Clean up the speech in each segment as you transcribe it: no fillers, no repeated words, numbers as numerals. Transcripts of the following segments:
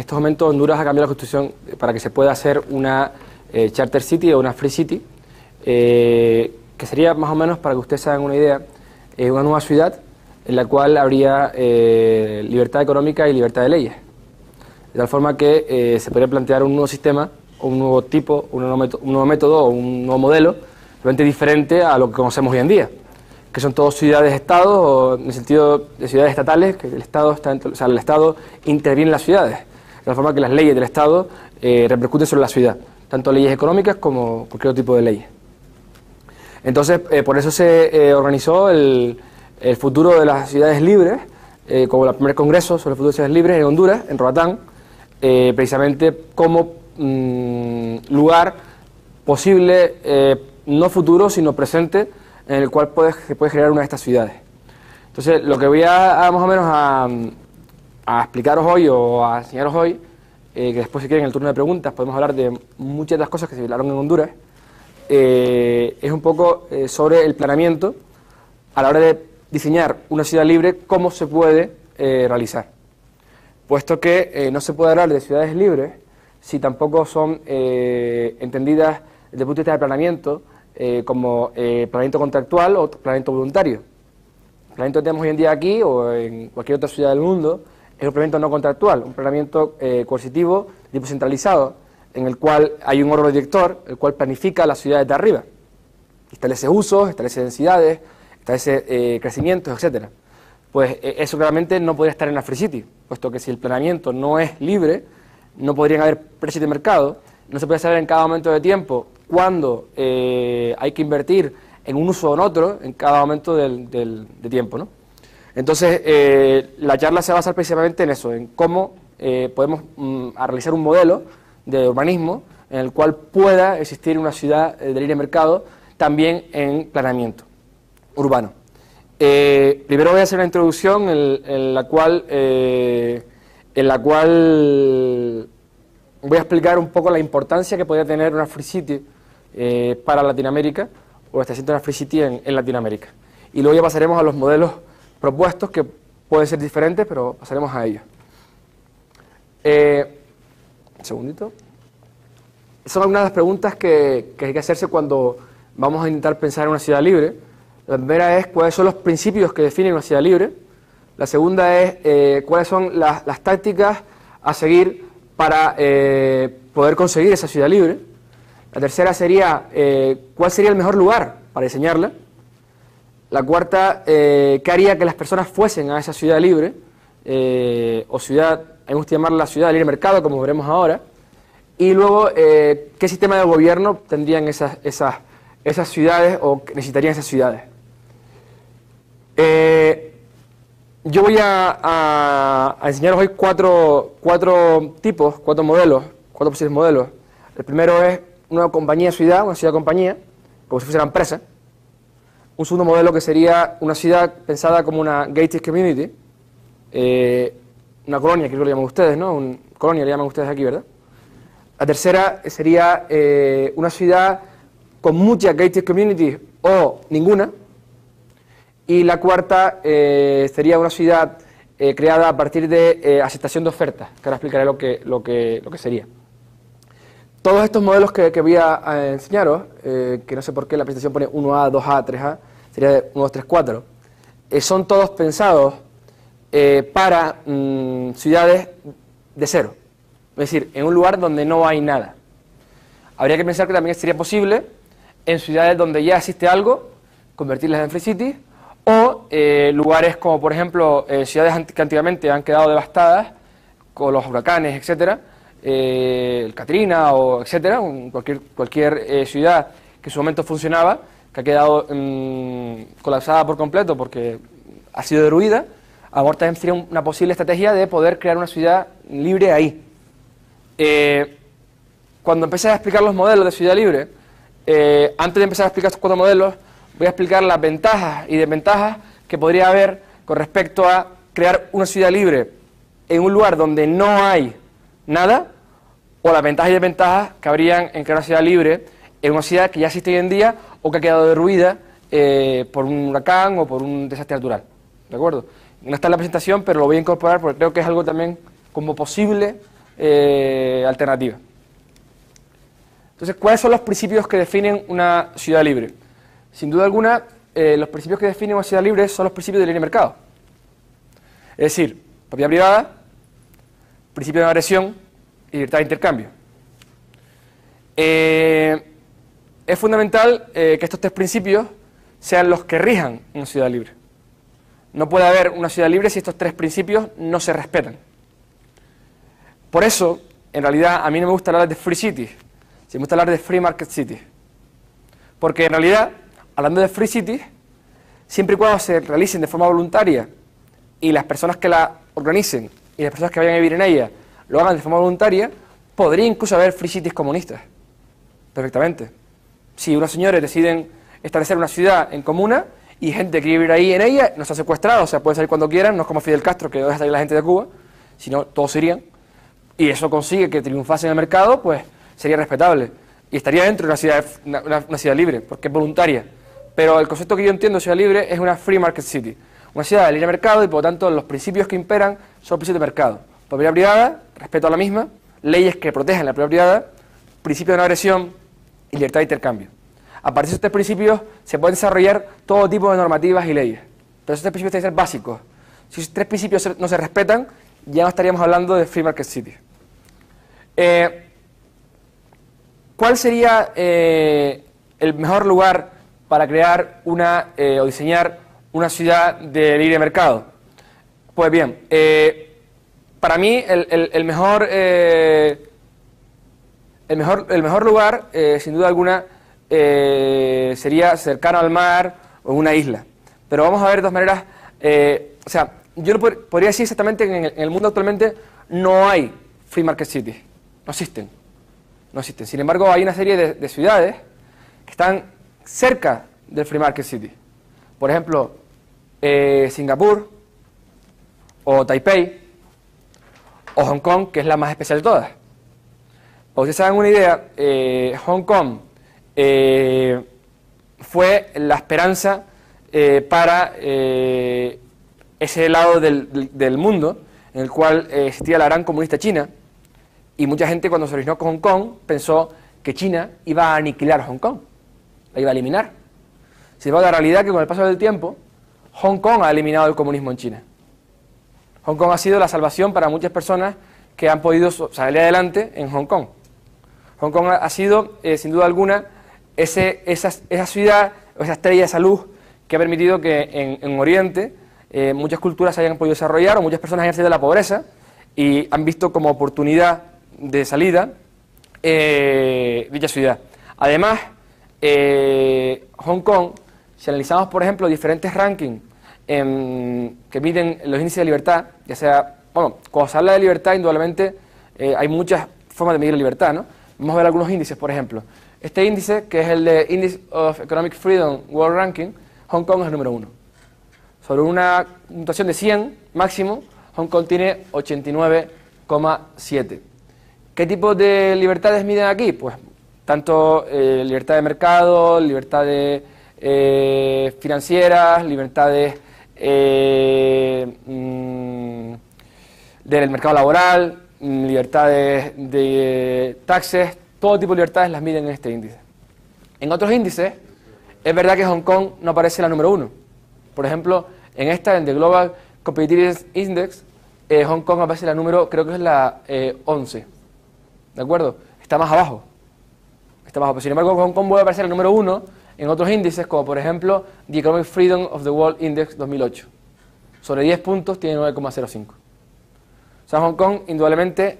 estos momentos Honduras ha cambiado la Constitución para que se pueda hacer una Charter City o una Free City, que sería más o menos, para que ustedes se hagan una idea, una nueva ciudad en la cual habría libertad económica y libertad de leyes. De tal forma que se podría plantear un nuevo sistema, o un nuevo tipo, un nuevo método o un nuevo modelo, realmente diferente a lo que conocemos hoy en día, que son todos ciudades-estados, o en el sentido de ciudades estatales, que el Estado está dentro, o sea, el Estado interviene en las ciudades, de tal forma que las leyes del Estado repercuten sobre la ciudad, tanto leyes económicas como cualquier otro tipo de leyes. Entonces, por eso se organizó el futuro de las ciudades libres, como el primer congreso sobre el futuro de las ciudades libres en Honduras, en Roatán, precisamente como lugar posible, no futuro, sino presente, en el cual se puede crear una de estas ciudades. Entonces, lo que voy a más o menos a explicaros hoy o a enseñaros hoy, que después si quieren en el turno de preguntas podemos hablar de muchas de las cosas que se hablaron en Honduras, es un poco sobre el planeamiento a la hora de diseñar una ciudad libre, cómo se puede realizar. Puesto que no se puede hablar de ciudades libres si tampoco son entendidas desde el punto de vista de planeamiento como planeamiento contractual o planeamiento voluntario. El planeamiento que tenemos hoy en día aquí o en cualquier otra ciudad del mundo es un planeamiento no contractual, un planeamiento coercitivo, tipo centralizado, en el cual hay un órgano director, el cual planifica las ciudades de arriba, establece usos, establece densidades, establece crecimientos, etcétera. Pues eso claramente no podría estar en la Free City, puesto que si el planeamiento no es libre, no podrían haber precios de mercado, no se puede saber en cada momento de tiempo cuándo hay que invertir en un uso o en otro, en cada momento de tiempo, ¿no? Entonces, la charla se va a basar precisamente en eso, en cómo podemos realizar un modelo de urbanismo en el cual pueda existir una ciudad de libre mercado también en planeamiento urbano. Primero voy a hacer una introducción en la cual voy a explicar un poco la importancia que podría tener una Free City para Latinoamérica, o esta una Free City en Latinoamérica. Y luego ya pasaremos a los modelos propuestos, que pueden ser diferentes, pero pasaremos a ellos. Un segundito. Son algunas de las preguntas que hay que hacerse cuando vamos a intentar pensar en una ciudad libre. La primera es cuáles son los principios que definen una ciudad libre. La segunda es cuáles son las tácticas a seguir para poder conseguir esa ciudad libre. La tercera sería cuál sería el mejor lugar para diseñarla. La cuarta, qué haría que las personas fuesen a esa ciudad libre, o ciudad, a mí me gusta llamarla la ciudad de libre mercado, como veremos ahora. Y luego, qué sistema de gobierno tendrían esas ciudades o necesitarían esas ciudades. Yo voy a enseñaros hoy cuatro modelos, cuatro posibles modelos. El primero es una compañía-ciudad, una ciudad-compañía, como si fuese una empresa. Un segundo modelo que sería una ciudad pensada como una gated community, una colonia, creo que lo llaman ustedes, ¿no? Colonia le llaman ustedes aquí, ¿verdad? La tercera sería una ciudad con muchas gated communities o ninguna. Y la cuarta sería una ciudad creada a partir de aceptación de ofertas, que ahora explicaré lo que sería. Todos estos modelos que voy a enseñaros, que no sé por qué la presentación pone 1A, 2A, 3A, sería de 1, 2, 3, 4, son todos pensados para ciudades de cero, es decir, en un lugar donde no hay nada. Habría que pensar que también sería posible en ciudades donde ya existe algo, convertirlas en Free Cities, o lugares como, por ejemplo, ciudades que antiguamente han quedado devastadas con los huracanes, etcétera, el Katrina o etcétera, cualquier ciudad que en su momento funcionaba, que ha quedado colapsada por completo porque ha sido derruida. Ahora también sería una posible estrategia de poder crear una ciudad libre ahí. Cuando empecé a explicar los modelos de ciudad libre, antes de empezar a explicar estos cuatro modelos, voy a explicar las ventajas y desventajas que podría haber con respecto a crear una ciudad libre en un lugar donde no hay nada, o las ventajas y desventajas que habrían en crear una ciudad libre en una ciudad que ya existe hoy en día o que ha quedado derruida por un huracán o por un desastre natural. ¿De acuerdo? No está en la presentación, pero lo voy a incorporar porque creo que es algo también como posible alternativa. Entonces, ¿cuáles son los principios que definen una ciudad libre? Sin duda alguna, los principios que definen una ciudad libre son los principios del libre mercado. Es decir, propiedad privada, principio de no agresión y libertad de intercambio. Es fundamental que estos tres principios sean los que rijan una ciudad libre. No puede haber una ciudad libre si estos tres principios no se respetan. Por eso, en realidad, a mí no me gusta hablar de free cities, sí me gusta hablar de free market cities. Porque en realidad, hablando de free cities, siempre y cuando se realicen de forma voluntaria y las personas que la organicen y las personas que vayan a vivir en ella lo hagan de forma voluntaria, podría incluso haber free cities comunistas. Perfectamente. Si unos señores deciden establecer una ciudad en comuna y gente que quiere vivir ahí en ella, no está secuestrada, o sea, pueden salir cuando quieran, no es como Fidel Castro que deja salir la gente de Cuba, sino todos irían, y eso consigue que triunfase en el mercado, pues sería respetable. Y estaría dentro de una ciudad libre, porque es voluntaria. Pero el concepto que yo entiendo de ciudad libre es una free market city. Una ciudad de libre mercado y por lo tanto los principios que imperan son principios de mercado. Propiedad privada, respeto a la misma, leyes que protejan la propiedad privada, principio de no agresión y libertad de intercambio. A partir de estos principios se pueden desarrollar todo tipo de normativas y leyes. Pero esos tres principios tienen que ser básicos. Si esos tres principios no se respetan, ya no estaríamos hablando de free market city. ¿Cuál sería el mejor lugar para crear o diseñar una ciudad de libre mercado? Pues bien, para mí el mejor lugar, sin duda alguna, sería cercano al mar o una isla. Pero vamos a ver de dos maneras, o sea, yo no podría decir exactamente que en el mundo actualmente no hay free market cities, no existen. No existen. Sin embargo, hay una serie de ciudades que están cerca del free market city. Por ejemplo, Singapur, o Taipei, o Hong Kong, que es la más especial de todas. Para que ustedes se hagan una idea, Hong Kong fue la esperanza para ese lado del mundo en el cual existía la gran comunista China, y mucha gente cuando se originó con Hong Kong pensó que China iba a aniquilar Hong Kong, la iba a eliminar. Sin embargo, la realidad es que con el paso del tiempo, Hong Kong ha eliminado el comunismo en China. Hong Kong ha sido la salvación para muchas personas que han podido salir adelante en Hong Kong. Hong Kong ha sido, sin duda alguna, esa ciudad, o esa estrella de esa luz que ha permitido que en Oriente muchas culturas se hayan podido desarrollar o muchas personas hayan salido de la pobreza y han visto como oportunidad de salida dicha ciudad. Además, Hong Kong, si analizamos, por ejemplo, diferentes rankings que miden los índices de libertad, ya sea, bueno, cuando se habla de libertad, indudablemente hay muchas formas de medir la libertad, ¿no? Vamos a ver algunos índices, por ejemplo. Este índice, que es el de Index of Economic Freedom World Ranking, Hong Kong es el número 1. Sobre una puntuación de 100 máximo, Hong Kong tiene 89,7. ¿Qué tipo de libertades miden aquí? Pues tanto libertad de mercado, libertades financieras, libertades del mercado laboral, libertades de taxes, todo tipo de libertades las miden en este índice. En otros índices, es verdad que Hong Kong no aparece la número 1. Por ejemplo, en the Global Competitiveness Index, Hong Kong aparece la número, creo que es la 11. ¿De acuerdo? Está más abajo. Está más abajo. Sin embargo, Hong Kong vuelve a aparecer el número 1 en otros índices, como por ejemplo, The Economic Freedom of the World Index 2008. Sobre 10 puntos tiene 9,05. O sea, Hong Kong, indudablemente,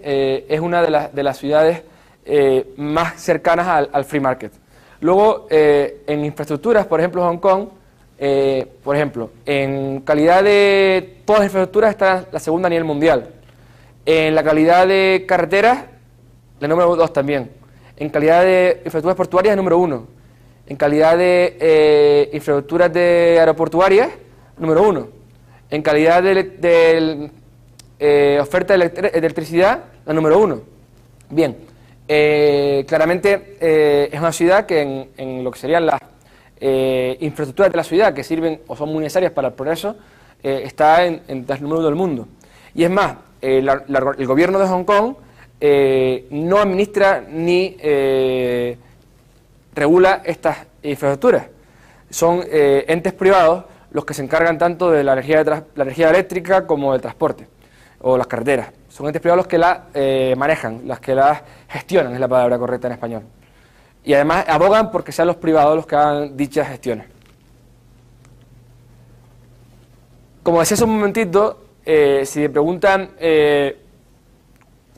es una de las ciudades más cercanas al free market. Luego, en infraestructuras, por ejemplo, Hong Kong, por ejemplo, en calidad de todas las infraestructuras está la segunda a nivel mundial. En la calidad de carreteras, la número 2 también. En calidad de infraestructuras portuarias, número 1. En calidad de infraestructuras aeroportuarias, número 1. En calidad de oferta de electricidad, la número 1. Bien, claramente es una ciudad que en lo que serían las infraestructuras de la ciudad que sirven o son muy necesarias para el progreso, está en el número 1 del mundo. Y es más, el gobierno de Hong Kong no administra ni regula estas infraestructuras. Son entes privados los que se encargan tanto de la energía eléctrica como del transporte o las carreteras. Son entes privados los que la manejan, las que la gestionan, es la palabra correcta en español. Y además abogan porque sean los privados los que hagan dichas gestiones. Como decía hace un momentito, si me preguntan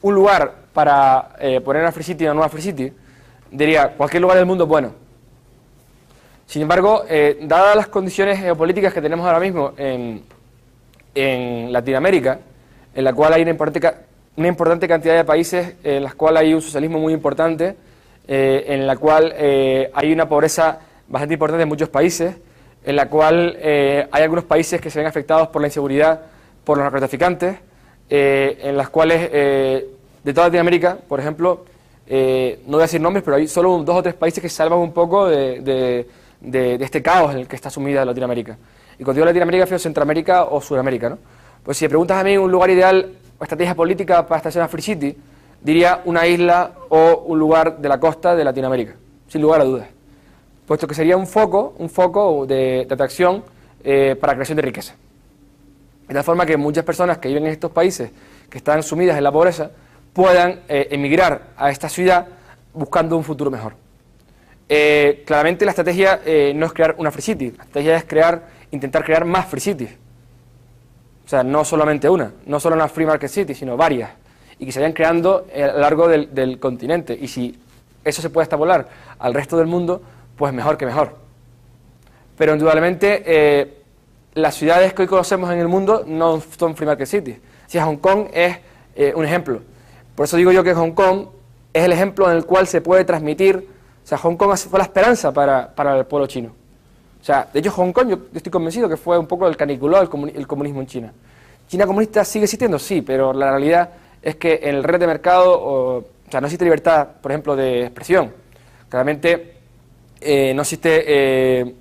un lugar para poner una Free City, una nueva Free City, diría cualquier lugar del mundo es bueno. Sin embargo, dadas las condiciones geopolíticas que tenemos ahora mismo en Latinoamérica, en la cual hay una importante cantidad de países en las cuales hay un socialismo muy importante, en la cual hay una pobreza bastante importante en muchos países, en la cual hay algunos países que se ven afectados por la inseguridad, por los narcotraficantes, en las cuales, de toda Latinoamérica, por ejemplo, no voy a decir nombres, pero hay solo 2 o 3 países que se salvan un poco de este caos en el que está sumida Latinoamérica. Y cuando digo Latinoamérica, refiero a Centroamérica o Sudamérica, ¿no? Pues si me preguntas a mí un lugar ideal o estrategia política para establecer una Free City, diría una isla o un lugar de la costa de Latinoamérica, sin lugar a dudas, puesto que sería un foco de atracción para creación de riqueza. De tal forma que muchas personas que viven en estos países, que están sumidas en la pobreza, puedan emigrar a esta ciudad buscando un futuro mejor. Claramente la estrategia no es crear una Free City, la estrategia es intentar crear más Free Cities. O sea, no solamente una, no solo una Free Market City, sino varias, y que se vayan creando a lo largo del continente. Y si eso se puede extrapolar al resto del mundo, pues mejor que mejor. Pero indudablemente las ciudades que hoy conocemos en el mundo no son Free Market Cities. Si Hong Kong es un ejemplo. Por eso digo yo que Hong Kong es el ejemplo en el cual se puede transmitir. O sea, Hong Kong fue la esperanza para el pueblo chino. O sea, de hecho Hong Kong yo estoy convencido que fue un poco el caniculó el comunismo en China. ¿China comunista sigue existiendo? Sí, pero la realidad es que en el red de mercado, o sea, no existe libertad, por ejemplo, de expresión. Claramente no existe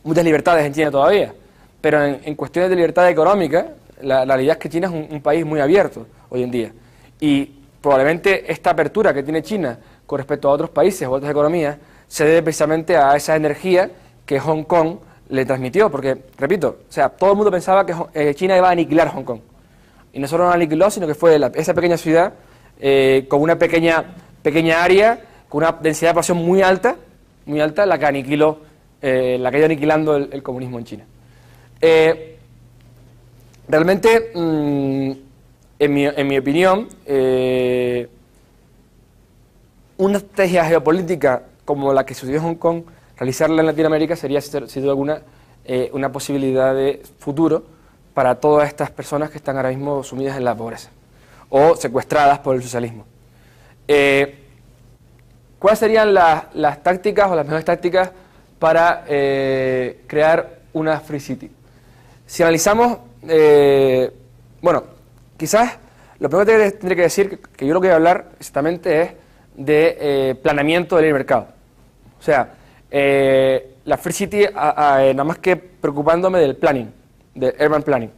muchas libertades en China todavía, pero en cuestiones de libertad económica, la realidad es que China es un país muy abierto hoy en día. Y probablemente esta apertura que tiene China con respecto a otros países o otras economías se debe precisamente a esa energía que Hong Kong le transmitió, porque, repito, o sea, todo el mundo pensaba que China iba a aniquilar Hong Kong. Y no solo lo aniquiló, sino que fue esa pequeña ciudad con una pequeña área, con una densidad de población muy alta, la que aniquiló, la que ha ido aniquilando el comunismo en China. Realmente, en mi opinión, una estrategia geopolítica como la que sucedió en Hong Kong, realizarla en Latinoamérica sería, sin duda alguna, una posibilidad de futuro para todas estas personas que están ahora mismo sumidas en la pobreza o secuestradas por el socialismo. ¿Cuáles serían las tácticas o las mejores tácticas para crear una Free City? Si analizamos, bueno, quizás lo primero que tendré que decir, que yo lo que voy a hablar exactamente es de planeamiento del libre mercado. O sea, la Free City, nada más que preocupándome del planning, del urban planning.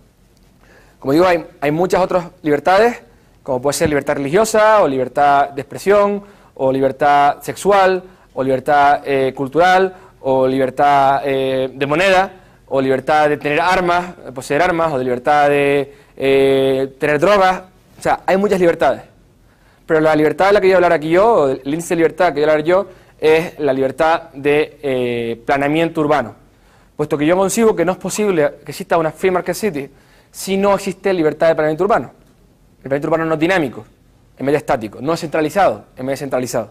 Como digo, hay muchas otras libertades, como puede ser libertad religiosa, o libertad de expresión, o libertad sexual, o libertad cultural, o libertad de moneda, o libertad de tener armas, de poseer armas, o de libertad de tener drogas. O sea, hay muchas libertades. Pero la libertad de la que voy a hablar aquí yo, o el índice de libertad que voy a hablar yo, es la libertad de planeamiento urbano. Puesto que yo concibo que no es posible que exista una Free Market City si no existe libertad de planeamiento urbano. El planeamiento urbano no es dinámico, en vez de estático, no es centralizado, en vez de centralizado.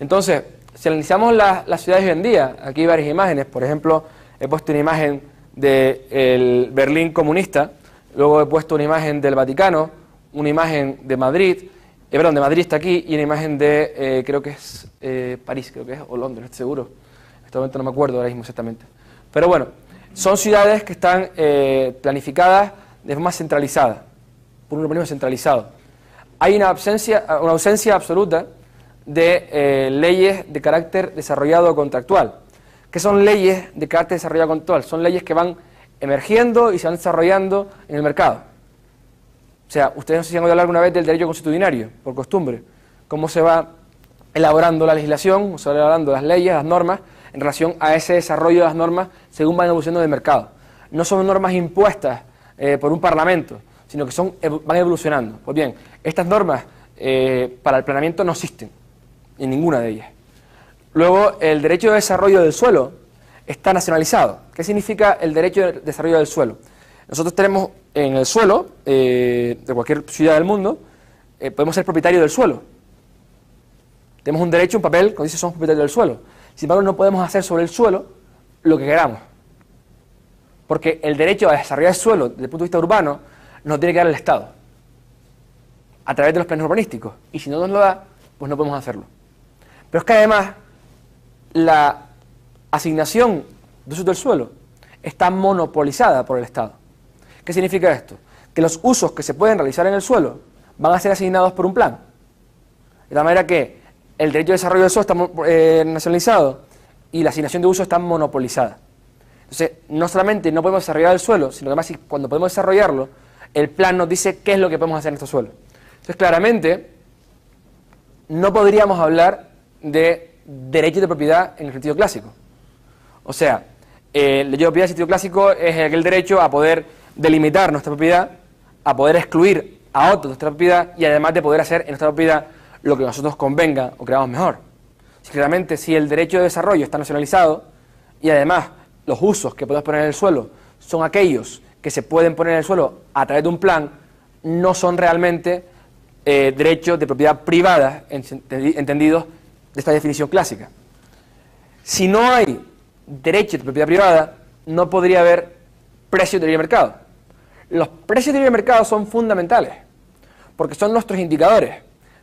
Entonces, si analizamos las ciudades hoy en día, aquí hay varias imágenes, por ejemplo, he puesto una imagen del Berlín comunista, luego he puesto una imagen del Vaticano, una imagen de Madrid, perdón, de Madrid está aquí, y una imagen de, creo que es París, creo que es, o Londres, no estoy seguro, en este momento no me acuerdo ahora mismo exactamente. Pero bueno, son ciudades que están planificadas de forma centralizada, por un urbanismo centralizado. Hay una ausencia absoluta de leyes de carácter desarrollado o contractual. ¿Qué son leyes de carácter desarrollado contractual? Son leyes que van emergiendo y se van desarrollando en el mercado. sea, ustedes no sé si han oído hablar alguna vez del derecho consuetudinario, por costumbre, cómo se va elaborando la legislación, cómo se va elaborando las leyes, las normas, en relación a ese desarrollo de las normas según van evolucionando del mercado. No son normas impuestas por un parlamento, sino que van evolucionando. Pues bien, estas normas para el planeamiento no existen, en ninguna de ellas. Luego, el derecho de desarrollo del suelo está nacionalizado. ¿Qué significa el derecho de desarrollo del suelo? Nosotros tenemos en el suelo, de cualquier ciudad del mundo, podemos ser propietarios del suelo. Tenemos un derecho, un papel, cuando dice somos propietarios del suelo. Sin embargo, no podemos hacer sobre el suelo lo que queramos. Porque el derecho a desarrollar el suelo desde el punto de vista urbano nos tiene que dar el Estado, a través de los planes urbanísticos. Y si no nos lo da, pues no podemos hacerlo. Pero es que además, la asignación de usos del suelo está monopolizada por el Estado. ¿Qué significa esto? Que los usos que se pueden realizar en el suelo van a ser asignados por un plan. De la manera que el derecho de desarrollo del suelo está nacionalizado y la asignación de uso está monopolizada. Entonces, no solamente no podemos desarrollar el suelo, sino que además cuando podemos desarrollarlo, el plan nos dice qué es lo que podemos hacer en este suelo. Entonces, claramente, no podríamos hablar de derechos de propiedad en el sentido clásico. O sea, el derecho de propiedad en el sentido clásico es aquel derecho a poder delimitar nuestra propiedad, a poder excluir a otros de nuestra propiedad y además de poder hacer en nuestra propiedad lo que a nosotros convenga o creamos mejor. Claramente, si el derecho de desarrollo está nacionalizado y además los usos que podemos poner en el suelo son aquellos que se pueden poner en el suelo a través de un plan, no son realmente derechos de propiedad privada entendidos de esta definición clásica. Si no hay derechos de propiedad privada, no podría haber precios de libre mercado. Los precios de libre mercado son fundamentales, porque son nuestros indicadores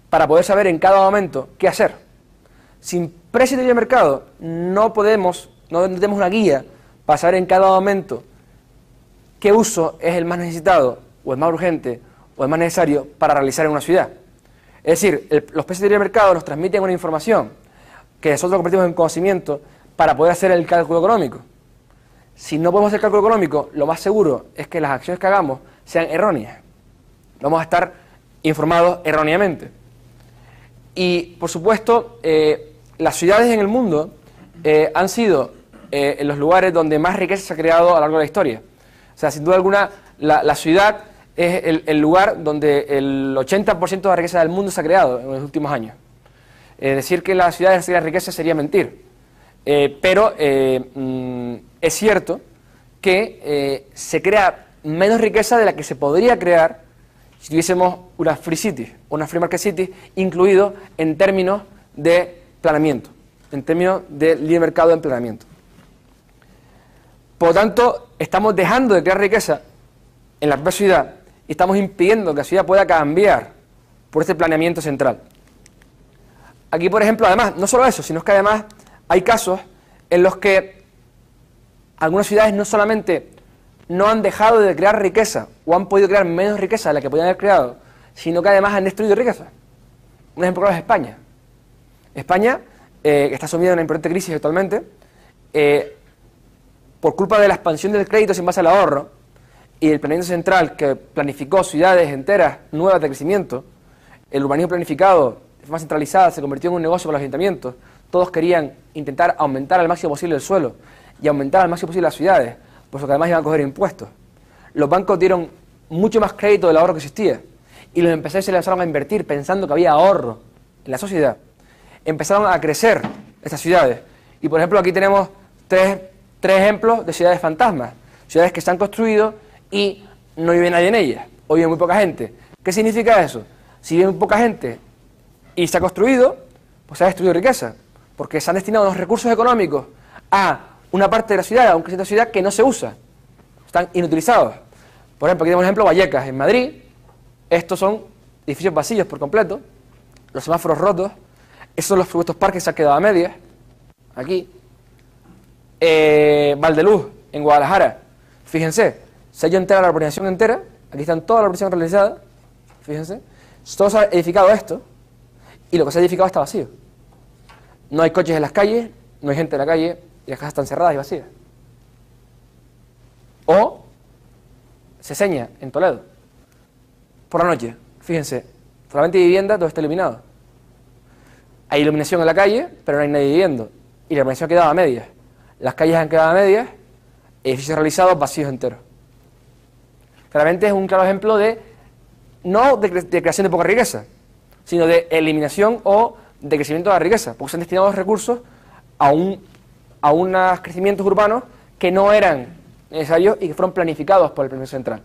para poder saber en cada momento qué hacer. Sin precios de libre mercado no tenemos una guía para saber en cada momento qué uso es el más necesitado, o el más urgente, o el más necesario para realizar en una ciudad. Es decir, los precios de libre mercado nos transmiten una información que nosotros convertimos en conocimiento para poder hacer el cálculo económico. Si no podemos hacer el cálculo económico, lo más seguro es que las acciones que hagamos sean erróneas. Vamos a estar informados erróneamente. Y, por supuesto, las ciudades en el mundo han sido en los lugares donde más riqueza se ha creado a lo largo de la historia. O sea, sin duda alguna, la ciudad es el lugar donde el 80% de la riqueza del mundo se ha creado en los últimos años. Decir que las ciudades se crean riqueza sería mentir. Pero es cierto que se crea menos riqueza de la que se podría crear si tuviésemos una free city, una free market city, incluido en términos de planeamiento, en términos de libre mercado en planeamiento. Por lo tanto, estamos dejando de crear riqueza en la propia ciudad y estamos impidiendo que la ciudad pueda cambiar por este planeamiento central. Aquí, por ejemplo, además, no solo eso, sino que además hay casos en los que algunas ciudades no solamente no han dejado de crear riqueza o han podido crear menos riqueza de la que podían haber creado, sino que además han destruido riqueza. Un ejemplo claro es España. España, que está sumida en una importante crisis actualmente, por culpa de la expansión del crédito sin base al ahorro y el planeamiento central que planificó ciudades enteras nuevas de crecimiento, el urbanismo planificado de forma centralizada se convirtió en un negocio para los ayuntamientos. Todos querían intentar aumentar al máximo posible el suelo y aumentar al máximo posible las ciudades, por eso que además iban a coger impuestos. Los bancos dieron mucho más crédito del ahorro que existía y los empresarios se lanzaron a invertir pensando que había ahorro en la sociedad. Empezaron a crecer estas ciudades y, por ejemplo, aquí tenemos tres ejemplos de ciudades fantasmas, ciudades que se han construido y no vive nadie en ellas, o vive muy poca gente. ¿Qué significa eso? Si vive muy poca gente y se ha construido, pues se ha destruido riqueza, porque se han destinado los recursos económicos a una parte de la ciudad, a un crecimiento de la ciudad que no se usa, están inutilizados. Por ejemplo, aquí tenemos el ejemplo Vallecas, en Madrid. Estos son edificios vacíos por completo, los semáforos rotos, esos son los supuestos parques que se han quedado a medias, aquí. Valdeluz, en Guadalajara, fíjense, se ha hecho entera la urbanización entera, aquí están toda la urbanización realizada, fíjense, todo se ha edificado esto, y lo que se ha edificado está vacío. No hay coches en las calles, no hay gente en la calle, y las casas están cerradas y vacías. O Seseña, en Toledo. por la noche. Fíjense, solamente hay vivienda, todo está iluminado. Hay iluminación en la calle, pero no hay nadie viviendo. Y la iluminación ha quedado a medias. Las calles han quedado a medias, edificios realizados, vacíos enteros. Claramente es un claro ejemplo de, no de creación de poca riqueza, sino de eliminación o de crecimiento de la riqueza, porque se han destinado los recursos a unos crecimientos urbanos que no eran necesarios y que fueron planificados por el Plan Central.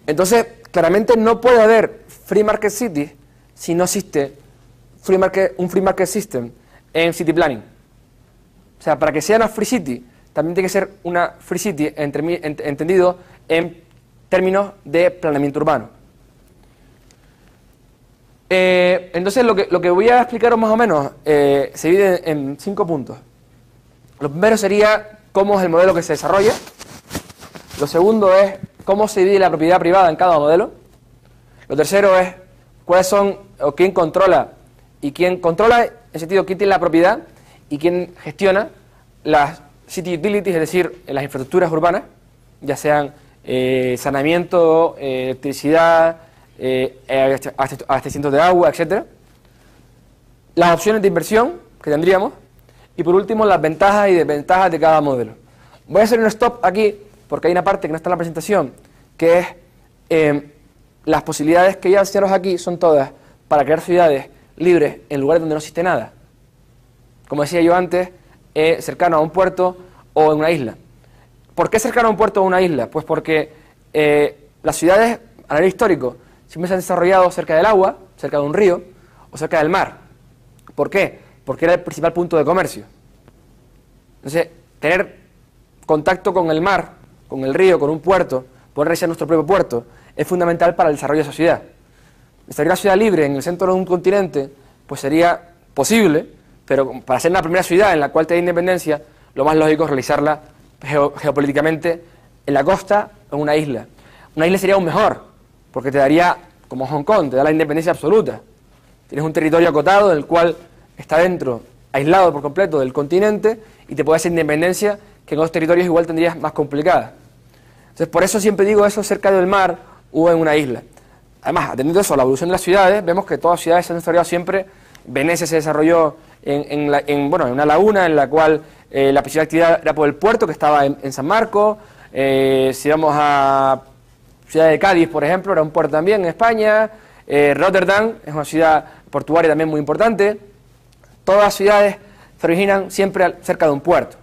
Entonces, claramente no puede haber free market city si no existe un free market system en city planning. O sea, para que sea una free city, también tiene que ser una free city entendido en términos de planeamiento urbano. Entonces, lo que voy a explicaros más o menos se divide en 5 puntos. Lo primero sería cómo es el modelo que se desarrolla. Lo segundo es cómo se divide la propiedad privada en cada modelo. Lo tercero es cuáles son, o quién controla, en sentido, quién tiene la propiedad y quién gestiona las city utilities, es decir, las infraestructuras urbanas, ya sean saneamiento, electricidad, abastecimiento de agua, etcétera. Las opciones de inversión que tendríamos y por último las ventajas y desventajas de cada modelo. Voy a hacer un stop aquí porque hay una parte que no está en la presentación, que es las posibilidades que voy a enseñaros aquí son todas para crear ciudades libres en lugares donde no existe nada. Como decía yo antes, cercano a un puerto o en una isla. ¿Por qué cercano a un puerto o una isla? Pues porque las ciudades a nivel histórico siempre se han desarrollado cerca del agua, cerca de un río o cerca del mar. ¿Por qué? Porque era el principal punto de comercio. Entonces, tener contacto con el mar, con el río, con un puerto, poder realizar nuestro propio puerto, es fundamental para el desarrollo de esa ciudad. Desarrollar una ciudad libre en el centro de un continente, pues sería posible, pero para ser una primera ciudad en la cual te da independencia, lo más lógico es realizarla geopolíticamente en la costa o en una isla. Una isla sería aún mejor, porque te daría, como Hong Kong, te da la independencia absoluta. Tienes un territorio acotado, el cual está dentro, aislado por completo del continente, y te puede hacer independencia que en otros territorios igual tendrías más complicada. Entonces, por eso siempre digo eso cerca del mar o en una isla. Además, atendiendo eso a la evolución de las ciudades, vemos que todas las ciudades se han desarrollado siempre. Venecia se desarrolló en una laguna en la cual la principal actividad era por el puerto que estaba en San Marcos. Si vamos a ciudad de Cádiz, por ejemplo, era un puerto también en España. Rotterdam es una ciudad portuaria también muy importante. Todas las ciudades se originan siempre cerca de un puerto.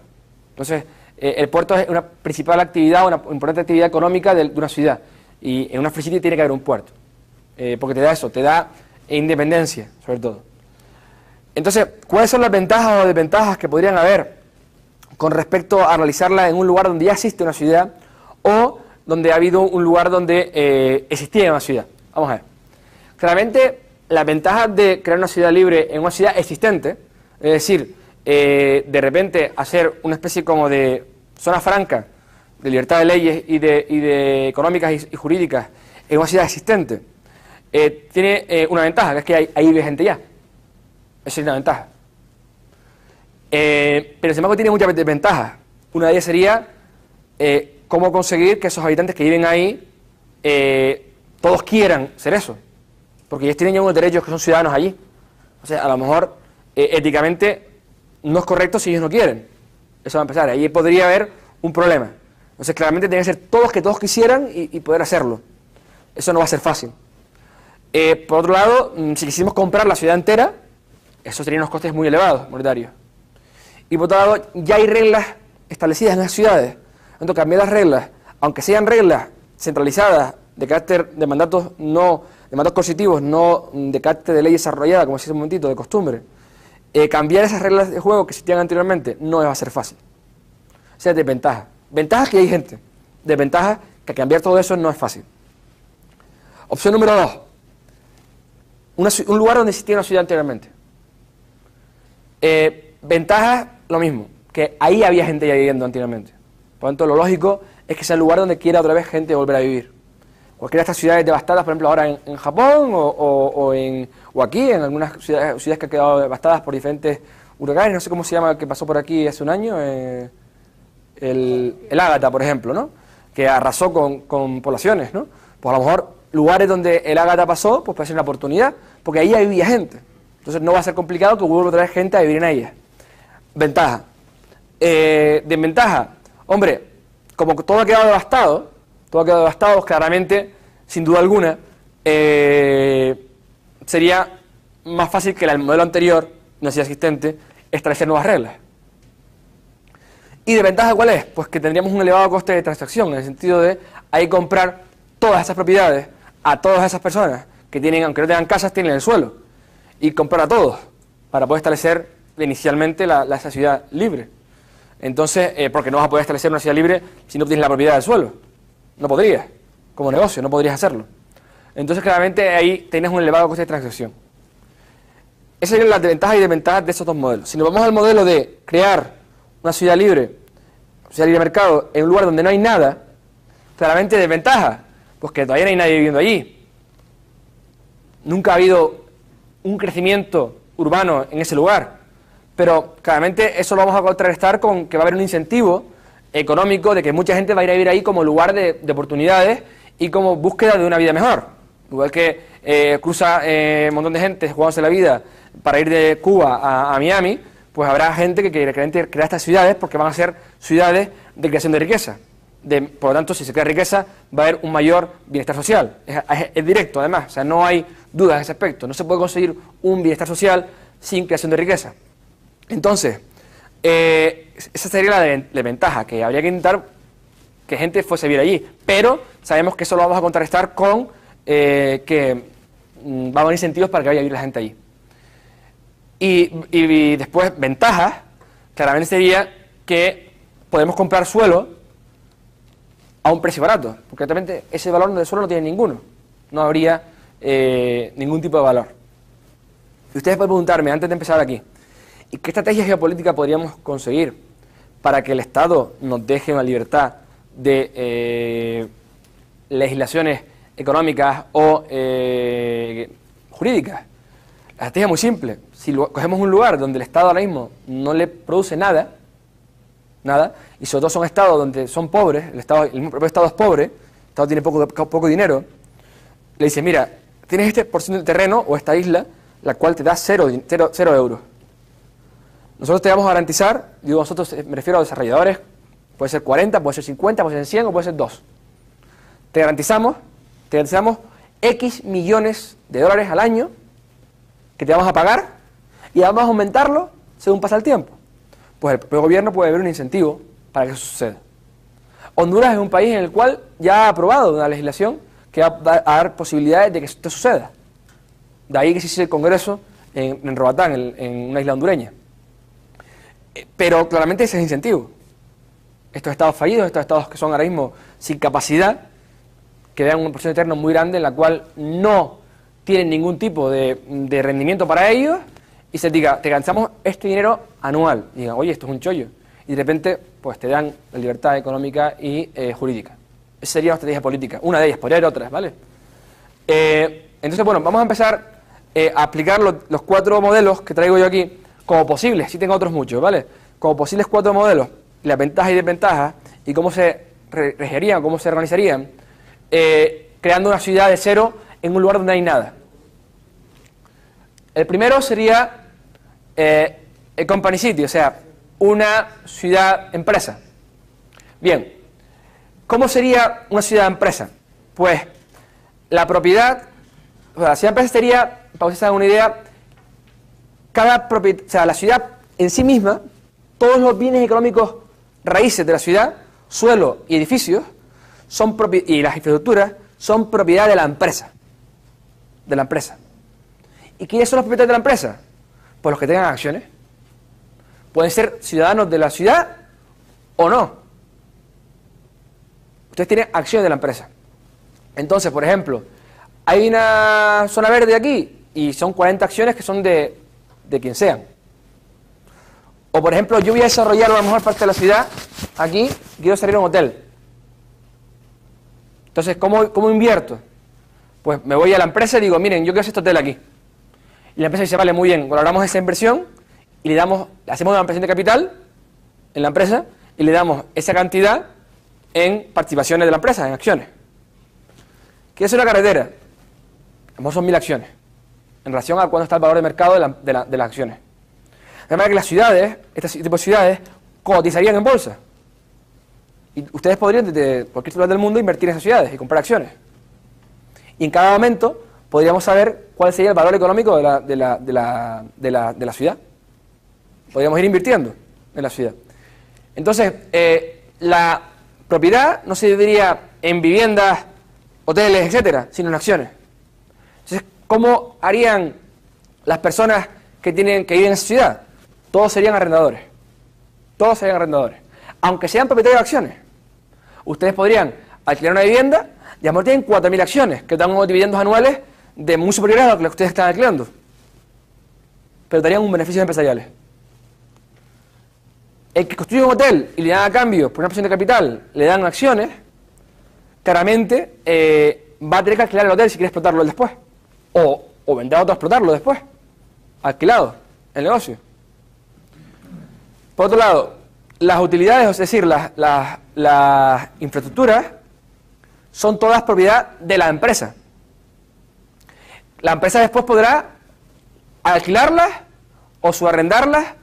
Entonces, el puerto es una principal actividad, una importante actividad económica de una ciudad. Y en una free city tiene que haber un puerto. Porque te da eso, te da independencia, sobre todo. Entonces, ¿cuáles son las ventajas o desventajas que podrían haber con respecto a realizarla en un lugar donde ya existe una ciudad o donde ha habido un lugar donde existía una ciudad? Vamos a ver. Claramente, las ventajas de crear una ciudad libre en una ciudad existente, es decir, de repente hacer una especie como de zona franca de libertad de leyes y de económicas y jurídicas en una ciudad existente, tiene una ventaja, que es que ahí vive gente ya. Esa es una ventaja. Pero sin embargo tiene muchas desventajas. Una de ellas sería cómo conseguir que esos habitantes que viven ahí todos quieran ser eso. Porque ellos tienen ya unos derechos que son ciudadanos allí. O sea, a lo mejor éticamente no es correcto si ellos no quieren. Eso va a empezar. Ahí podría haber un problema. Entonces claramente tiene que ser todos que todos quisieran y poder hacerlo. Eso no va a ser fácil. Por otro lado, si quisimos comprar la ciudad entera, eso serían unos costes muy elevados, monetarios. Y por otro lado, ya hay reglas establecidas en las ciudades. Entonces, cambiar las reglas, aunque sean reglas centralizadas de carácter de mandatos coercitivos, no de carácter de ley desarrollada, como decía hace un momentito, de costumbre, cambiar esas reglas de juego que existían anteriormente no va a ser fácil. O sea, desventaja. Ventajas que hay gente. Desventajas que cambiar todo eso no es fácil. Opción número 2. Un lugar donde existía una ciudad anteriormente. Ventajas, lo mismo, que ahí había gente ya viviendo anteriormente. Por lo tanto, lo lógico es que sea el lugar donde quiera otra vez gente volver a vivir. Cualquiera de estas ciudades devastadas, por ejemplo, ahora en Japón o aquí, en algunas ciudades que han quedado devastadas por diferentes huracanes, no sé cómo se llama el que pasó por aquí hace un año, el Ágata, por ejemplo, ¿no? Que arrasó con poblaciones, ¿no? Pues a lo mejor lugares donde el Ágata pasó, pues puede ser una oportunidad, porque ahí vivía gente. Entonces no va a ser complicado que vuelva a traer gente a vivir en ella. Ventaja. Desventaja. Hombre, como todo ha quedado devastado, claramente, sin duda alguna, sería más fácil que el modelo anterior, no sea existente, establecer nuevas reglas. ¿Y de ventaja cuál es? Pues que tendríamos un elevado coste de transacción, en el sentido de hay que comprar todas esas propiedades a todas esas personas que tienen, aunque no tengan casas, tienen el suelo, y comprar a todos para poder establecer inicialmente esa ciudad libre. Entonces, porque no vas a poder establecer una ciudad libre si no tienes la propiedad del suelo. No podrías, como negocio, no podrías hacerlo. Entonces, claramente ahí tienes un elevado coste de transacción. Esas serían las ventajas y desventajas de esos dos modelos. Si nos vamos al modelo de crear una ciudad libre de mercado en un lugar donde no hay nada, claramente desventaja, pues que todavía no hay nadie viviendo allí. Nunca ha habido un crecimiento urbano en ese lugar, pero claramente eso lo vamos a contrarrestar con que va a haber un incentivo económico de que mucha gente va a ir a vivir ahí como lugar de oportunidades y como búsqueda de una vida mejor. Igual que cruza un montón de gente jugándose la vida para ir de Cuba a Miami, pues habrá gente que quiere crear estas ciudades porque van a ser ciudades de creación de riqueza. Por lo tanto, si se crea riqueza, va a haber un mayor bienestar social. Es directo, además, o sea, no hay dudas en ese aspecto. No se puede conseguir un bienestar social sin creación de riqueza. Entonces, esa sería la desventaja, que habría que intentar que gente fuese a vivir allí. Pero sabemos que eso lo vamos a contrarrestar con que va a haber incentivos para que vaya a vivir la gente allí. Y después, ventajas, claramente sería que podemos comprar suelo a un precio barato, porque realmente ese valor del suelo no tiene ninguno, no habría ningún tipo de valor. Y ustedes pueden preguntarme, antes de empezar aquí, ¿y qué estrategia geopolítica podríamos conseguir para que el Estado nos deje una libertad de legislaciones económicas o jurídicas? La estrategia es muy simple. Si cogemos un lugar donde el Estado ahora mismo no le produce nada, y sobre todo son estados donde son pobres, el propio Estado es pobre, el Estado tiene poco dinero, le dice, mira, tienes este porcentaje de terreno o esta isla, la cual te da cero euros. Nosotros te vamos a garantizar, digo nosotros, me refiero a los desarrolladores, puede ser 40, puede ser 50, puede ser 100 o puede ser 2. Te garantizamos X millones de dólares al año que te vamos a pagar y vamos a aumentarlo según pasa el tiempo. Pues el propio gobierno puede ver un incentivo para que eso suceda. Honduras es un país en el cual ya ha aprobado una legislación que va a dar posibilidades de que esto suceda. De ahí que se hizo el Congreso en Roatán, en una isla hondureña. Pero claramente ese es el incentivo. Estos estados fallidos, estos estados que son ahora mismo sin capacidad, que dan una porción de terreno muy grande en la cual no tienen ningún tipo de rendimiento para ellos, y se diga, te lanzamos este dinero anual, y digan, oye, esto es un chollo, y de repente pues te dan la libertad económica y jurídica. Esa sería una estrategia política, una de ellas, podría haber otras, ¿vale? Entonces, bueno, vamos a empezar a aplicar los 4 modelos que traigo yo aquí como posibles, sí tengo otros muchos, ¿vale? Como posibles 4 modelos, las ventajas y desventajas, y cómo se regirían, cómo se organizarían, creando una ciudad de cero en un lugar donde hay nada. El primero sería el Company City, o sea, una ciudad-empresa. Bien, ¿cómo sería una ciudad-empresa? Pues la propiedad, o sea, la ciudad-empresa sería, para que ustedes hagan una idea, o sea, la ciudad en sí misma, todos los bienes económicos raíces de la ciudad, suelo y edificios, y las infraestructuras, son propiedad de la empresa. ¿Y quiénes son los propietarios de la empresa? Pues los que tengan acciones. Pueden ser ciudadanos de la ciudad o no. Ustedes tienen acciones de la empresa. Entonces, por ejemplo, hay una zona verde aquí y son 40 acciones que son de quien sean. O, por ejemplo, yo voy a desarrollar la mejor parte de la ciudad aquí y quiero salir a un hotel. Entonces, ¿cómo invierto? Pues me voy a la empresa y digo, miren, yo quiero hacer este hotel aquí. Y la empresa dice, vale, muy bien, valoramos esa inversión y hacemos una inversión de capital en la empresa y le damos esa cantidad en participaciones de la empresa, en acciones. quiero hacer una carretera. A lo mejor son 1000 acciones, en relación a cuánto está el valor de mercado de las acciones. De manera que las ciudades, este tipo de ciudades, cotizarían en bolsa. Y ustedes podrían, desde cualquier lugar del mundo, invertir en esas ciudades y comprar acciones. Y en cada momento podríamos saber cuál sería el valor económico de la ciudad. Podríamos ir invirtiendo en la ciudad. Entonces, la propiedad no se dividiría en viviendas, hoteles, etcétera, sino en acciones. Entonces, ¿cómo harían las personas que viven en esa ciudad? Todos serían arrendadores. Todos serían arrendadores. Aunque sean propietarios de acciones. Ustedes podrían alquilar una vivienda y a lo mejor tienen 4000 acciones que dan unos dividendos anuales de muy superiores a lo que ustedes están alquilando. Pero darían un beneficio empresariales. El que construye un hotel y le dan a cambio por una porción de capital, le dan acciones, claramente va a tener que alquilar el hotel si quiere explotarlo después. O vender a otro a explotarlo después. Alquilado, el negocio. Por otro lado, las utilidades, es decir, las infraestructuras, son todas propiedad de la empresa. La empresa después podrá alquilarlas o subarrendarlas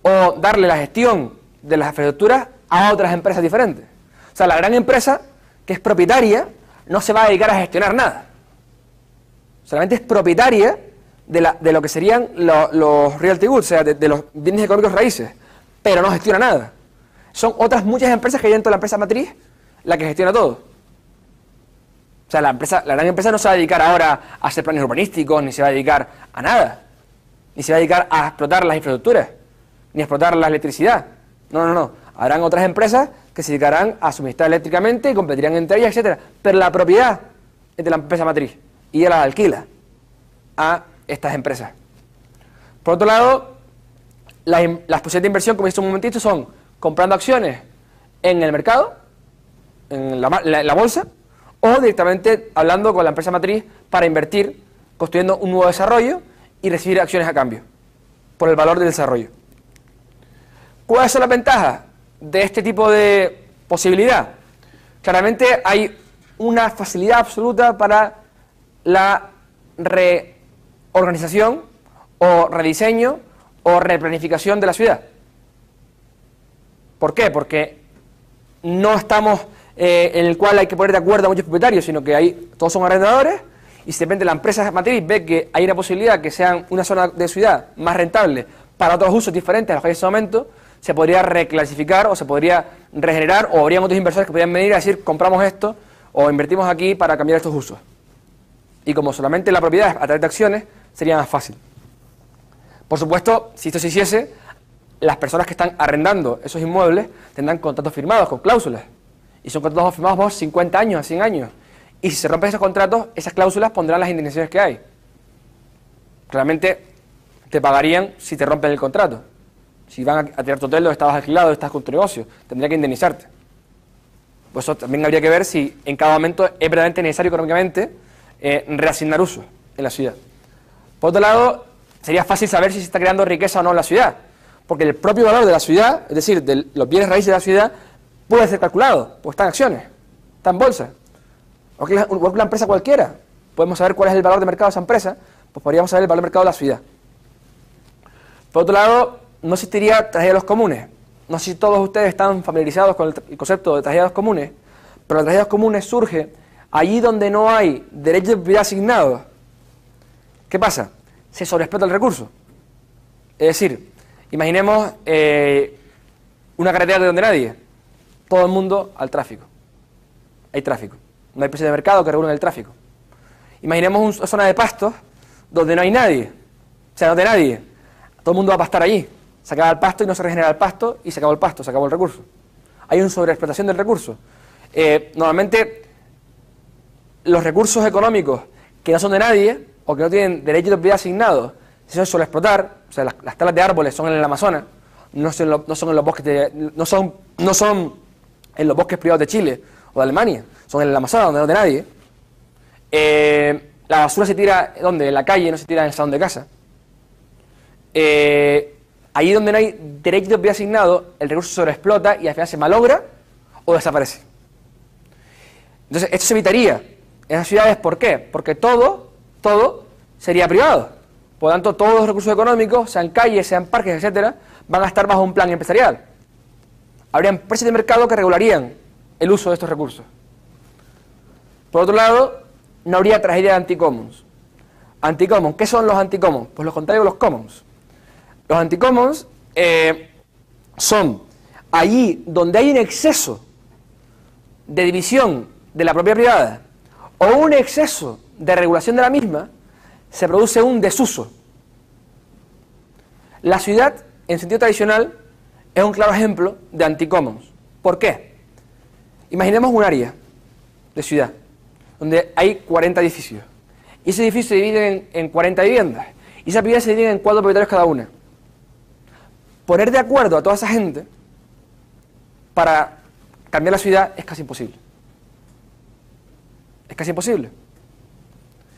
o darle la gestión de las infraestructuras a otras empresas diferentes. O sea, la gran empresa, que es propietaria, no se va a dedicar a gestionar nada. Solamente es propietaria de lo que serían los realty goods, o sea, de los bienes económicos raíces, pero no gestiona nada. Son otras muchas empresas que hay dentro de la empresa matriz la que gestiona todo. O sea, la gran empresa no se va a dedicar ahora a hacer planes urbanísticos, ni se va a dedicar a nada. Ni se va a dedicar a explotar las infraestructuras, ni a explotar la electricidad. No. Habrán otras empresas que se dedicarán a suministrar eléctricamente y competirán entre ellas, etcétera. Pero la propiedad es de la empresa matriz y ella la alquila a estas empresas. Por otro lado, las posibilidades de inversión, como he dicho un momentito, son comprando acciones en el mercado, en la bolsa, o directamente hablando con la empresa matriz para invertir, construyendo un nuevo desarrollo y recibir acciones a cambio, por el valor del desarrollo. ¿Cuáles son las ventajas de este tipo de posibilidad? Claramente hay una facilidad absoluta para la reorganización o rediseño o replanificación de la ciudad. ¿Por qué? Porque no estamos en el cual hay que poner de acuerdo a muchos propietarios, sino que todos son arrendadores, y si de repente la empresa matriz ve que hay una posibilidad que sea una zona de ciudad más rentable para otros usos diferentes a los que hay en ese momento, se podría reclasificar o se podría regenerar, o habrían otros inversores que podrían venir a decir, compramos esto o invertimos aquí para cambiar estos usos. Y como solamente la propiedad es a través de acciones, sería más fácil. Por supuesto, si esto se hiciese, las personas que están arrendando esos inmuebles tendrán contratos firmados con cláusulas. Y son contratos firmados por 50 años a 100 años. Y si se rompen esos contratos, esas cláusulas pondrán las indemnizaciones que hay. Claramente te pagarían si te rompen el contrato. Si van a tirar tu hotel donde estabas alquilado, estás con tu negocio, tendría que indemnizarte. Pues eso también habría que ver si en cada momento es verdaderamente necesario económicamente reasignar uso en la ciudad. Por otro lado, sería fácil saber si se está creando riqueza o no en la ciudad, porque el propio valor de la ciudad, es decir, de los bienes raíces de la ciudad, puede ser calculado, porque está en acciones, está en bolsa. O que una empresa cualquiera, podemos saber cuál es el valor de mercado de esa empresa, pues podríamos saber el valor de mercado de la ciudad. Por otro lado, no existiría tragedias comunes. No sé si todos ustedes están familiarizados con el concepto de tragedias comunes, pero las tragedias comunes surge allí donde no hay derechos de propiedad asignados. ¿Qué pasa? Se sobreexplota el recurso. Es decir, imaginemos una carretera de donde nadie, todo el mundo al tráfico. Hay tráfico. No hay precios de mercado que regulen el tráfico. Imaginemos una zona de pastos donde no hay nadie. O sea, no hay nadie. Todo el mundo va a pastar allí. Se acaba el pasto y no se regenera el pasto y se acabó el pasto, se acabó el recurso. Hay una sobreexplotación del recurso. Normalmente, los recursos económicos que no son de nadie o que no tienen derecho de propiedad asignados, se suelen sobreexplotar. O sea, las talas de árboles son en el Amazonas, no son en los bosques no son en los bosques privados de Chile o de Alemania, son en el Amazonas donde no es de nadie. La basura se tira, ¿dónde? En la calle, no se tira en el salón de casa. Allí donde no hay derecho de propiedad asignado, el recurso se sobreexplota y al final se malogra o desaparece. Entonces, esto se evitaría esas ciudades. ¿Por qué? Porque todo sería privado. Por lo tanto, todos los recursos económicos, sean calles, sean parques, etcétera, van a estar bajo un plan empresarial. Habrían precios de mercado que regularían el uso de estos recursos. Por otro lado, no habría tragedia de anticommons. Anticommons, ¿qué son los anticommons? Pues lo contrario de los commons. Los anticommons son allí donde hay un exceso de división de la propiedad privada o un exceso de regulación de la misma, se produce un desuso. La ciudad, en sentido tradicional, es un claro ejemplo de anticommons. ¿Por qué? Imaginemos un área de ciudad donde hay 40 edificios y ese edificio se divide en 40 viviendas y esa vivienda se divide en 4 propietarios cada una. Poner de acuerdo a toda esa gente para cambiar la ciudad es casi imposible. Es casi imposible.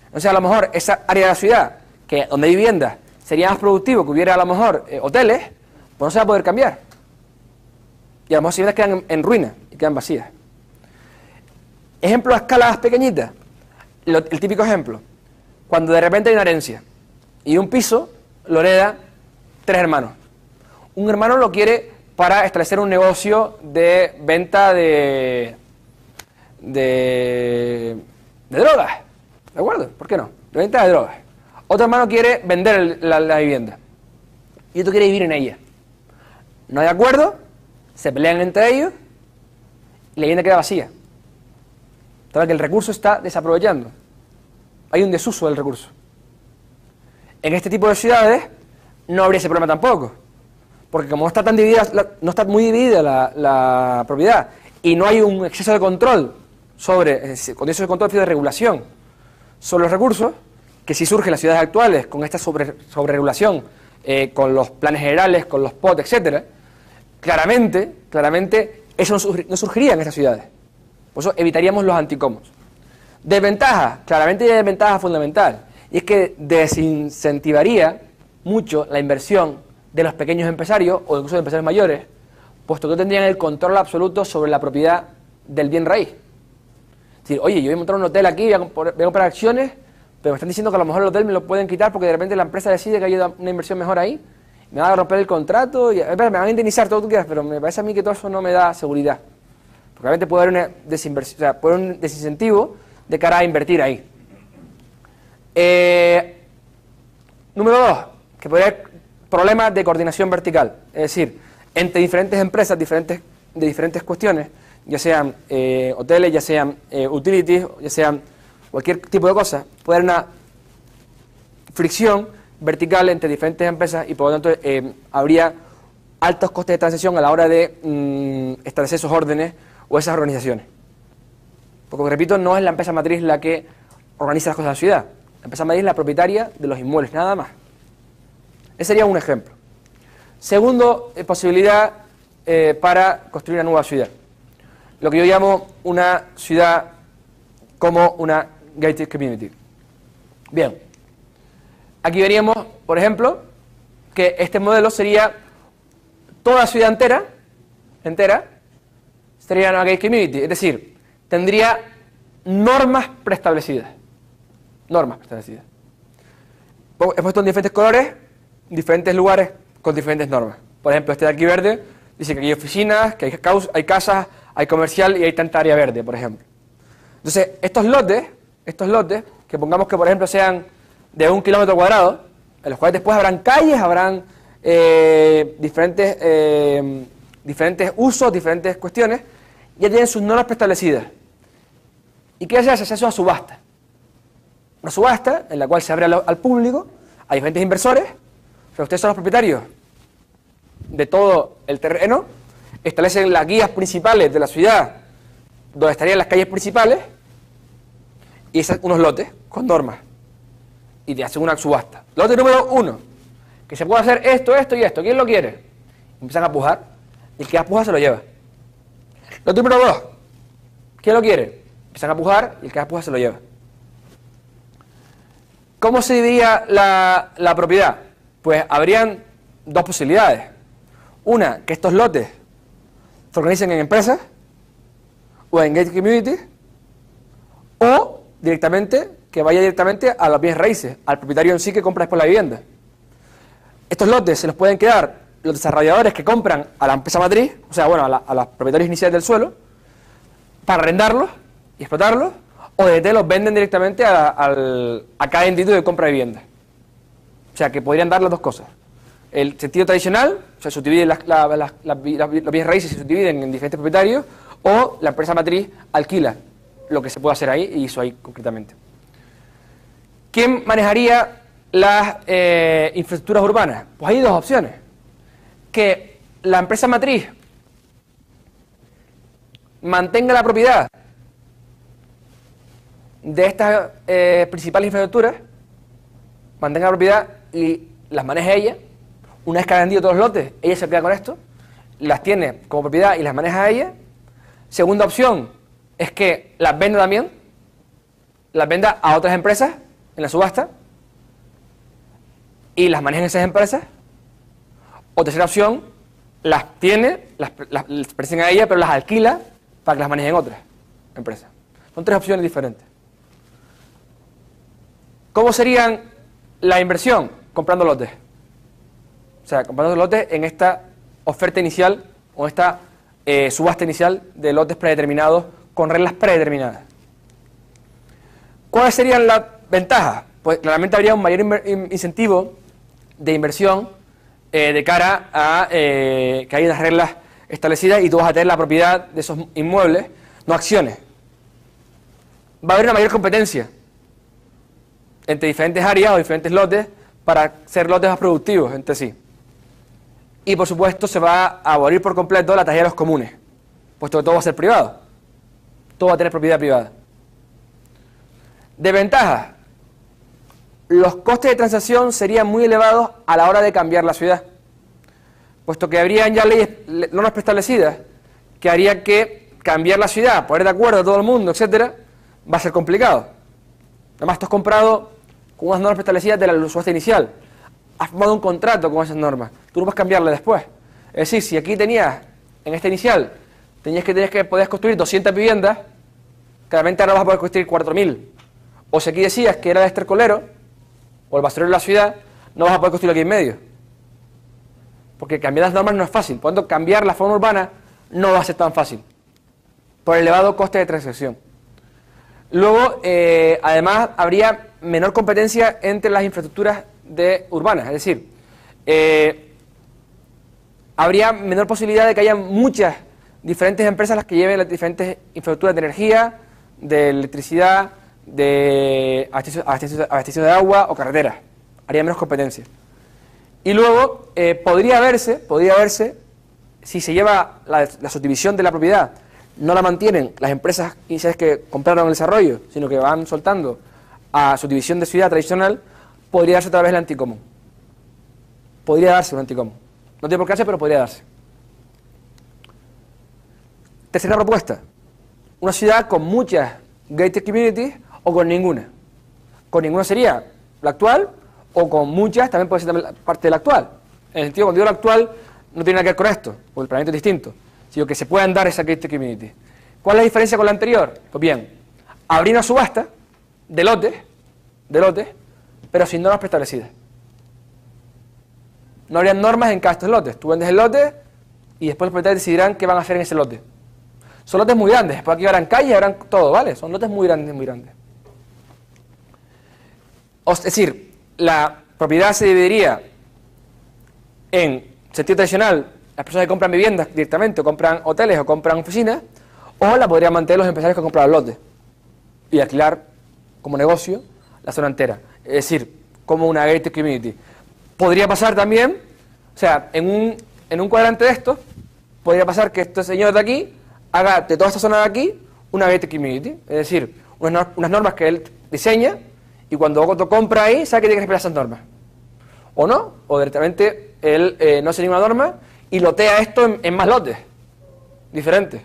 Entonces, a lo mejor esa área de la ciudad, que donde hay viviendas, sería más productivo que hubiera a lo mejor hoteles, pues no se va a poder cambiar. Y a lo mejor esas viviendas quedan en ruinas y quedan vacías. Ejemplo a escalas pequeñitas. El típico ejemplo. Cuando de repente hay una herencia y un piso lo hereda 3 hermanos. Un hermano lo quiere para establecer un negocio de venta de drogas. ¿De acuerdo? ¿Por qué no? De venta de drogas. Otro hermano quiere vender la vivienda. Y otro quiere vivir en ella. No hay acuerdo, se pelean entre ellos y la vivienda queda vacía. Tal que el recurso está desaprovechando. Hay un desuso del recurso. En este tipo de ciudades no habría ese problema tampoco. Porque como no está tan dividida, no está muy dividida la propiedad y no hay un exceso de control sobre, con eso de control de regulación sobre los recursos, que sí surge en las ciudades actuales con esta sobreregulación, con los planes generales, con los POT, etcétera, claramente eso no surgiría en estas ciudades. Por eso evitaríamos los anticommons. Desventaja, claramente hay desventaja fundamental, y es que desincentivaría mucho la inversión de los pequeños empresarios o incluso de empresarios mayores, puesto que tendrían el control absoluto sobre la propiedad del bien raíz. Es decir, oye, yo voy a montar un hotel aquí, voy a comprar acciones, pero me están diciendo que a lo mejor el hotel me lo pueden quitar porque de repente la empresa decide que hay una inversión mejor ahí, me van a romper el contrato, y, me van a indemnizar todo lo que tú quieras, pero me parece a mí que todo eso no me da seguridad. Porque realmente puede haber puede haber un desincentivo de cara a invertir ahí. Número 2, que podría haber problemas de coordinación vertical, es decir, entre diferentes empresas de diferentes cuestiones, ya sean hoteles, ya sean utilities, ya sean cualquier tipo de cosa, puede haber una fricción vertical entre diferentes empresas y por lo tanto habría altos costes de transición a la hora de establecer esos órdenes o esas organizaciones. Porque, repito, no es la empresa matriz la que organiza las cosas de la ciudad. La empresa matriz es la propietaria de los inmuebles, nada más. Ese sería un ejemplo. Segundo, posibilidad para construir una nueva ciudad. Lo que yo llamo una ciudad como una gated community. Bien. Aquí veríamos, por ejemplo, que este modelo sería toda la ciudad entera, sería una gated community. Es decir, tendría normas preestablecidas. He puesto en diferentes colores, diferentes lugares con diferentes normas. Por ejemplo, este de aquí verde dice que hay oficinas, que hay casas, hay comercial y hay tanta área verde, por ejemplo. Entonces, estos lotes, que pongamos que por ejemplo sean de 1 kilómetro cuadrado, en los cuales después habrán calles, habrán diferentes usos, diferentes cuestiones, ya tienen sus normas preestablecidas. ¿Y qué se hace? Se hace una subasta. Una subasta en la cual se abre al público, a diferentes inversores, pero ustedes son los propietarios de todo el terreno, establecen las guías principales de la ciudad, donde estarían las calles principales, y unos lotes con normas, y te hacen una subasta. Lote número 1, que se puede hacer esto, esto y esto, ¿quién lo quiere? Empiezan a pujar, y el que apuja se lo lleva. Lote número 2, ¿quién lo quiere? Empiezan a pujar, y el que apuja se lo lleva. ¿Cómo se dividía la propiedad? Pues habrían dos posibilidades. Una, que estos lotes se organicen en empresas o en gated communities, o directamente, que vaya directamente a los bienes raíces, al propietario en sí que compra después la vivienda. Estos lotes se los pueden quedar los desarrolladores que compran a la empresa matriz, o sea, bueno, a los propietarios iniciales del suelo, para arrendarlos y explotarlos, o desde los venden directamente a cada individuo que compra vivienda. O sea, que podrían dar las dos cosas. El sentido tradicional, o sea, subdividen los bienes raíces se subdividen en diferentes propietarios, o la empresa matriz alquila lo que se puede hacer ahí, y hizo ahí concretamente. ¿Quién manejaría las infraestructuras urbanas? Pues hay dos opciones. Que la empresa matriz mantenga la propiedad de estas principales infraestructuras, mantenga la propiedad y las maneje ella. Una vez que ha vendido todos los lotes, ella se queda con esto, las tiene como propiedad y las maneja ella. Segunda opción es que las venda también, las venda a otras empresas en la subasta y las manejen esas empresas. O tercera opción, las tiene, las pertenecen a ella, pero las alquila para que las manejen otras empresas. Son tres opciones diferentes. ¿Cómo serían la inversión? Comprando lotes. O sea, comprando lotes en esta oferta inicial o esta subasta inicial de lotes predeterminados con reglas predeterminadas. ¿Cuáles serían las ventajas? Pues claramente habría un mayor incentivo de inversión de cara a que hay unas reglas establecidas y tú vas a tener la propiedad de esos inmuebles, no acciones. Va a haber una mayor competencia entre diferentes áreas o diferentes lotes para ser lotes más productivos entre sí. Y por supuesto se va a abolir por completo la tarea de los comunes, puesto que todo va a ser privado, todo va a tener propiedad privada. Desventajas. Los costes de transacción serían muy elevados a la hora de cambiar la ciudad, puesto que habrían ya leyes, normas preestablecidas, que haría que cambiar la ciudad, poner de acuerdo a todo el mundo, etcétera, va a ser complicado. Además, tú has comprado con unas normas preestablecidas de la subasta inicial, has formado un contrato con esas normas, tú no puedes cambiarle después. Es decir, si aquí tenías, en esta inicial, podías construir 200 viviendas, claramente ahora vas a poder construir 4.000. O si aquí decías que era el estercolero, o el basurero de la ciudad, no vas a poder construir aquí en medio. Porque cambiar las normas no es fácil. Por lo tanto, cambiar la forma urbana no va a ser tan fácil, por el elevado coste de transacción. Luego, además, habría menor competencia entre las infraestructuras urbanas. Es decir, habría menor posibilidad de que haya muchas diferentes empresas las que lleven las diferentes infraestructuras de energía, de electricidad, de abastecimiento de agua o carreteras. Haría menos competencia. Y luego podría verse, si se lleva la subdivisión de la propiedad, no la mantienen las empresas iniciales que compraron el desarrollo, sino que van soltando a subdivisión de ciudad tradicional, podría darse otra vez el anticomún. Podría darse un anticomún. No tiene por qué darse, pero podría darse. Tercera propuesta. Una ciudad con muchas gated communities o con ninguna. Con ninguna sería la actual, o con muchas también puede ser también parte de la actual. En el sentido, cuando digo la actual, no tiene nada que ver con esto, porque el planeamiento es distinto, sino que se puedan dar esa gated community. ¿Cuál es la diferencia con la anterior? Pues bien, habría una subasta de lotes, pero sin normas preestablecidas. No habría normas en cada estos lotes. Tú vendes el lote y después los propietarios decidirán qué van a hacer en ese lote. Son lotes muy grandes, después aquí habrán calles, habrán todo, ¿vale? Son lotes muy grandes, muy grandes. Es decir, la propiedad se dividiría en sentido tradicional, las personas que compran viviendas directamente, o compran hoteles, o compran oficinas, o la podrían mantener los empresarios que han comprado el lote y alquilar como negocio la zona entera, es decir, como una gated community. Podría pasar también, o sea, en un cuadrante de estos, podría pasar que este señor de aquí haga de toda esta zona de aquí una gated community, es decir, unas normas que él diseña y cuando otro compra ahí sabe que tiene que respetar esas normas. O no, o directamente él no hace ninguna norma y lotea esto en más lotes diferentes.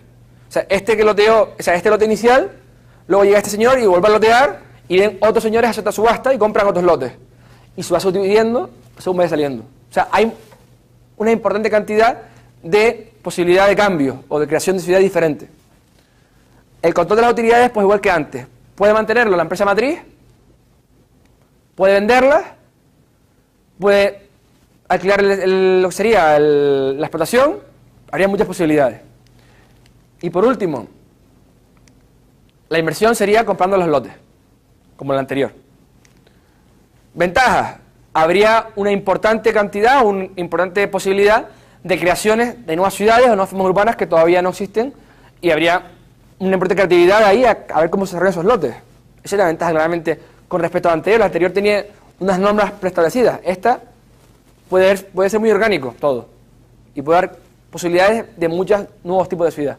O sea, este lote inicial, luego llega este señor y vuelve a lotear y ven otros señores a hacer otra subasta y compran otros lotes. Y se va subdividiendo según vaya saliendo. O sea, hay una importante cantidad de posibilidad de cambio o de creación de ciudades diferentes. El control de las utilidades, pues igual que antes, puede mantenerlo la empresa matriz, puede venderla, puede alquilar lo que sería la explotación, habría muchas posibilidades. Y por último, la inversión sería comprando los lotes, como la anterior. Ventajas: habría una importante cantidad, una importante posibilidad de creaciones de nuevas ciudades o nuevas formas urbanas que todavía no existen, y habría una importante creatividad ahí a ver cómo se desarrollan esos lotes. Esa es la ventaja claramente con respecto a la anterior. La anterior tenía unas normas preestablecidas. Esta puede ser muy orgánico todo y puede dar posibilidades de muchos nuevos tipos de ciudad.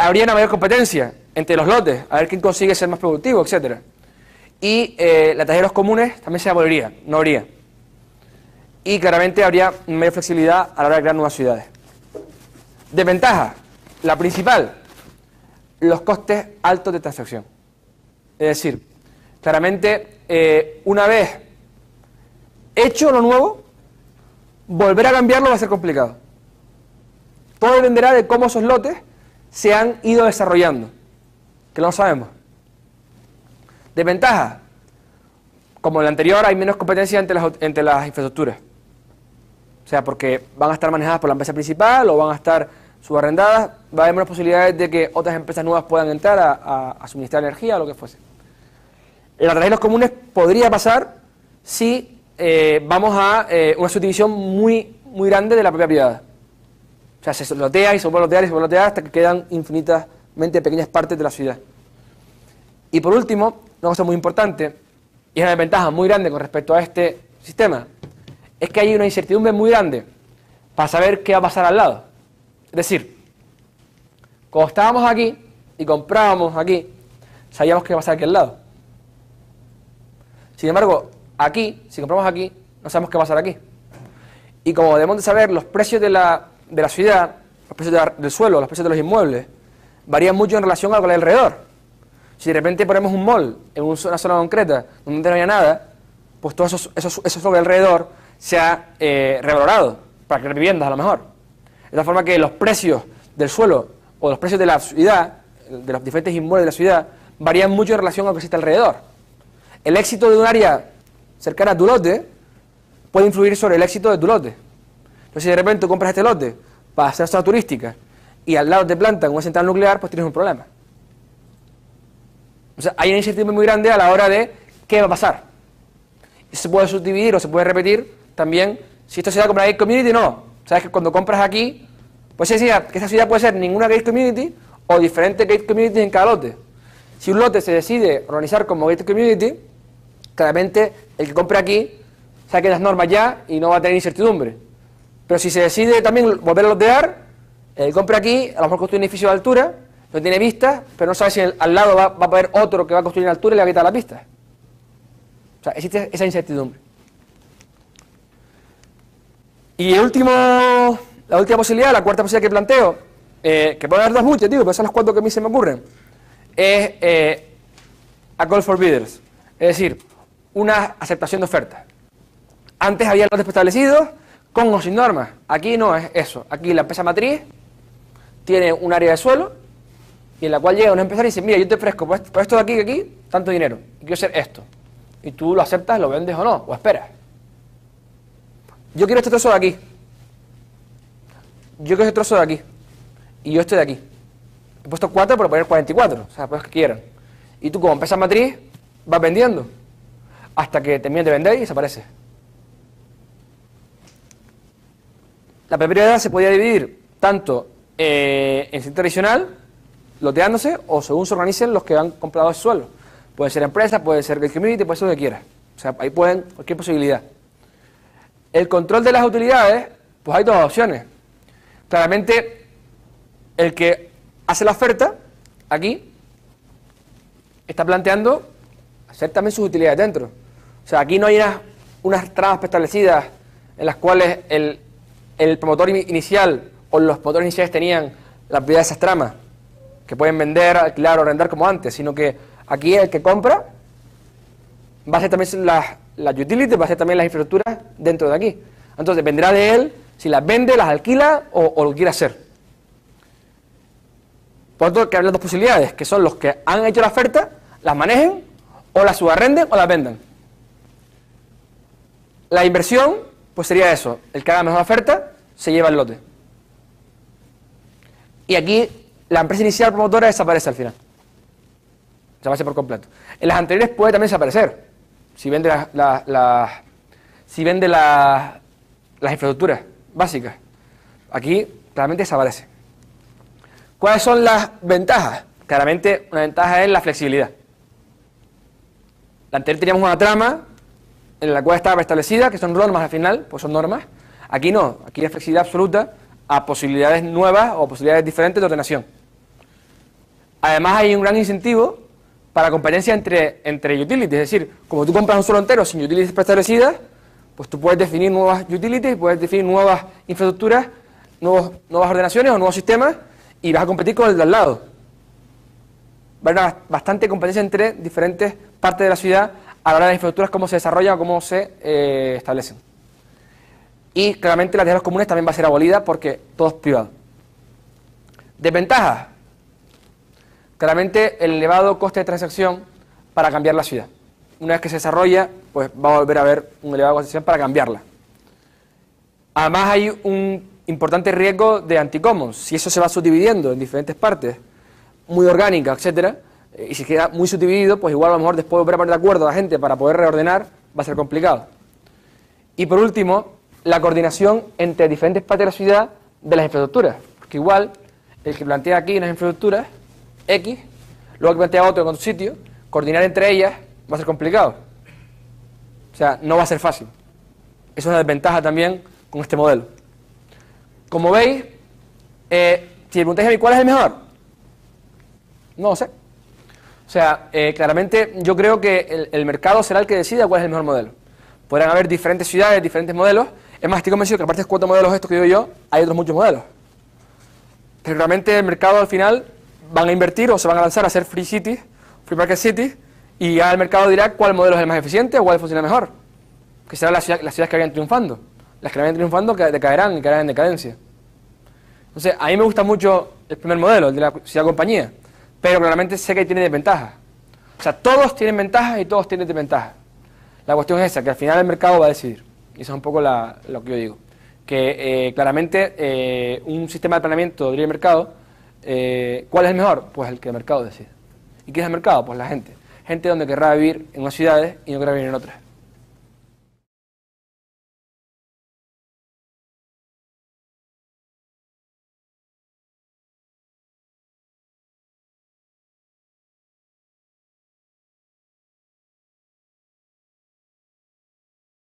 Habría una mayor competencia entre los lotes, a ver quién consigue ser más productivo, etcétera. Y la tasa de los comunes también se aboliría, no habría. Y claramente habría mayor flexibilidad a la hora de crear nuevas ciudades. Desventaja: la principal, los costes altos de transacción. Es decir, claramente una vez hecho lo nuevo, volver a cambiarlo va a ser complicado. Todo dependerá de cómo esos lotes se han ido desarrollando, que no lo sabemos. Desventaja: como en la anterior, hay menos competencia entre las infraestructuras. O sea, porque van a estar manejadas por la empresa principal o van a estar subarrendadas, va a haber menos posibilidades de que otras empresas nuevas puedan entrar a suministrar energía o lo que fuese. En la tasa de los comunes podría pasar si vamos a una subdivisión muy grande de la propiedad privada. O sea, se lotea y se vuelve a lotear y se vuelve a lotear hasta que quedan infinitamente pequeñas partes de la ciudad. Y por último, una cosa muy importante, y es una desventaja muy grande con respecto a este sistema, es que hay una incertidumbre muy grande para saber qué va a pasar al lado. Es decir, cuando estábamos aquí y comprábamos aquí, sabíamos qué va a pasar aquí al lado. Sin embargo, aquí, si compramos aquí, no sabemos qué va a pasar aquí. Y como debemos de saber, los precios de la ciudad, los precios del suelo, los precios de los inmuebles, varían mucho en relación a lo que hay alrededor. Si de repente ponemos un mall en una zona concreta donde no haya nada, pues todo eso sobre alrededor se ha revalorado para crear viviendas a lo mejor. De tal forma que los precios del suelo o los precios de la ciudad, de los diferentes inmuebles de la ciudad, varían mucho en relación a lo que existe alrededor. El éxito de un área cercana a tu lote puede influir sobre el éxito de tu lote. Entonces, si de repente tú compras este lote para hacer zona turística y al lado te plantan una central nuclear, pues tienes un problema. O sea, hay una incertidumbre muy grande a la hora de qué va a pasar. Y se puede subdividir o se puede repetir también si esto se da como una gate community, no. Sabes que cuando compras aquí, pues se decía que esa ciudad puede ser ninguna gate community o diferentes gate communities en cada lote. Si un lote se decide organizar como gate community, claramente el que compre aquí saque las normas ya y no va a tener incertidumbre. Pero si se decide también volver a lotear, el que compre aquí a lo mejor construye un edificio de altura, no tiene vistas, pero no sabe si al lado va a haber otro que va a construir en altura y le va a quitar la pista. O sea, existe esa incertidumbre. Y la última posibilidad, la cuarta posibilidad que planteo, que pueden haber dos muchas, digo, pero son las cuatro que a mí se me ocurren, es a call for bidders, es decir, una aceptación de ofertas. Antes había lotes establecidos con o sin normas, aquí no es eso. Aquí la empresa matriz tiene un área de suelo y en la cual llega una empresa y dice, mira, yo te ofrezco por esto de aquí, tanto dinero, y quiero hacer esto. Y tú lo aceptas, lo vendes o no, o esperas. Yo quiero este trozo de aquí. Yo quiero este trozo de aquí. Y yo este de aquí. He puesto 4 para poner 44, o sea, pues que quieran. Y tú como empresa matriz vas vendiendo hasta que termines de vender y desaparece. La propiedad se podía dividir tanto en sentido tradicional, loteándose, o según se organicen los que han comprado ese suelo. Puede ser empresa, puede ser gate community, puede ser lo que quieras. O sea, ahí pueden, cualquier posibilidad. El control de las utilidades, pues hay dos opciones. Claramente, el que hace la oferta, aquí, está planteando hacer también sus utilidades dentro. O sea, aquí no hay unas trabas preestablecidas en las cuales el promotor inicial o los promotores iniciales tenían la propiedad de esas tramas, que pueden vender, alquilar o arrendar como antes, sino que aquí el que compra va a hacer también las utilities, va a hacer también las infraestructuras dentro de aquí. Entonces dependerá de él si las vende, las alquila o lo quiere hacer. Por lo tanto, que hablan dos posibilidades, que son los que han hecho la oferta, las manejen, o las subarrenden o las vendan. La inversión, pues sería eso, el que haga mejor oferta, se lleva el lote. Y aquí, la empresa inicial promotora desaparece al final. Desaparece por completo. En las anteriores puede también desaparecer, si vende las infraestructuras básicas. Aquí, claramente desaparece. ¿Cuáles son las ventajas? Claramente, una ventaja es la flexibilidad. La anterior teníamos una trama en la cual estaba establecida, que son normas al final, pues son normas. Aquí no, aquí hay flexibilidad absoluta a posibilidades nuevas o posibilidades diferentes de ordenación. Además hay un gran incentivo para competencia entre utilities, es decir, como tú compras un suelo entero sin utilities preestablecidas, pues tú puedes definir nuevas utilities, puedes definir nuevas infraestructuras, nuevas ordenaciones o nuevos sistemas y vas a competir con el de al lado. Va a haber bastante competencia entre diferentes partes de la ciudad a la hora de las infraestructuras, cómo se desarrollan o cómo se establecen. Y claramente la tierra de los comunes también va a ser abolida porque todo es privado. Desventajas. Claramente el elevado coste de transacción para cambiar la ciudad. Una vez que se desarrolla, pues va a volver a haber un elevado coste de transacción para cambiarla. Además hay un importante riesgo de anticommons. Si eso se va subdividiendo en diferentes partes, muy orgánicas, etcétera, y si queda muy subdividido, pues igual a lo mejor después de volver a poner de acuerdo a la gente para poder reordenar, va a ser complicado. Y por último, la coordinación entre diferentes partes de la ciudad de las infraestructuras. Porque igual, el que plantea aquí unas infraestructuras X, luego que plantea otro en otro sitio, coordinar entre ellas va a ser complicado. O sea, no va a ser fácil. Eso es una desventaja también con este modelo. Como veis, si me preguntáis a mí cuál es el mejor, no lo sé. O sea, claramente yo creo que el mercado será el que decida cuál es el mejor modelo. Podrán haber diferentes ciudades, diferentes modelos. Es más, estoy convencido que aparte de 4 modelos estos que digo yo, hay otros muchos modelos. Pero realmente el mercado al final van a invertir o se van a lanzar a hacer free cities, free market cities, y ya el mercado dirá cuál modelo es el más eficiente o cuál funciona mejor. Que serán las ciudades que vayan triunfando. Las que vayan triunfando decaerán y caerán en decadencia. Entonces, a mí me gusta mucho el primer modelo, el de la ciudad-compañía, pero claramente sé que tiene desventajas. O sea, todos tienen ventajas y todos tienen desventajas. La cuestión es esa, que al final el mercado va a decidir. Y eso es un poco lo que yo digo. Que claramente un sistema de planeamiento de libre mercado, ¿cuál es el mejor? Pues el que el mercado decide. ¿Y qué es el mercado? Pues la gente. Gente donde querrá vivir en unas ciudades y no querrá vivir en otras.